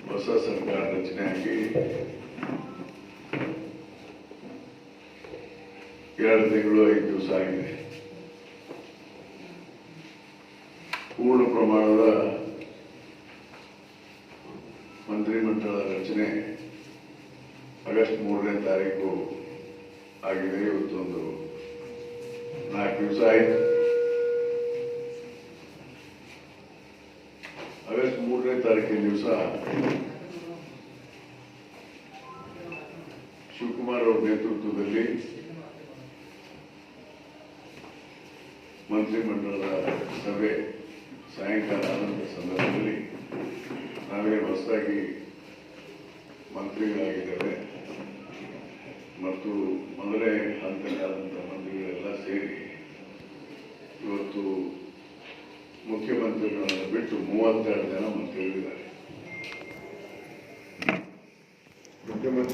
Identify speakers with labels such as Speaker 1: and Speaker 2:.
Speaker 1: ಹೊಸ ಸರ್ಕಾರ ರಚನೆಯಾಗಿ 2 ತಿಂಗಳು 5 ದಿವಸ ಆಗಿದೆ. ಪೂರ್ಣ ಪ್ರಮಾಣದ ಮಂತ್ರಿಮಂಡಲ ರಚನೆ ಆಗಸ್ಟ್ 3ನೇ ತಾರೀಕು ಆಗಿದೆ. ಇವತ್ತೊಂದು 4 ದಿವಸ ಆಯಿತು. ಆಗಸ್ಟ್ 3ನೇ ತಾರೀಕಿನ ದಿವಸ ಶಿವಕುಮಾರ್ ಅವರ ನೇತೃತ್ವದಲ್ಲಿ ಮಂತ್ರಿಮಂಡಲದ ಸಭೆ ಸಾಯಂಕಾಲ ಆದಂಥ ಸಂದರ್ಭದಲ್ಲಿ ನಾವೇ ಹೊಸದಾಗಿ ಮಂತ್ರಿಗಳಾಗಿದ್ದೇವೆ ಮತ್ತು ಮೊದಲೇ ಹಂತಕ್ಕಾದಂಥ ಮಂತ್ರಿಗಳೆಲ್ಲ ಸೇರಿ ಇವತ್ತು ಮುಖ್ಯಮಂತ್ರಿಗಳನ್ನು ಬಿಟ್ಟು 32 ಜನ ಮಂತ್ರಿಗಳಿದ್ದಾರೆ. ಮುಖ್ಯಮಂತ್ರಿ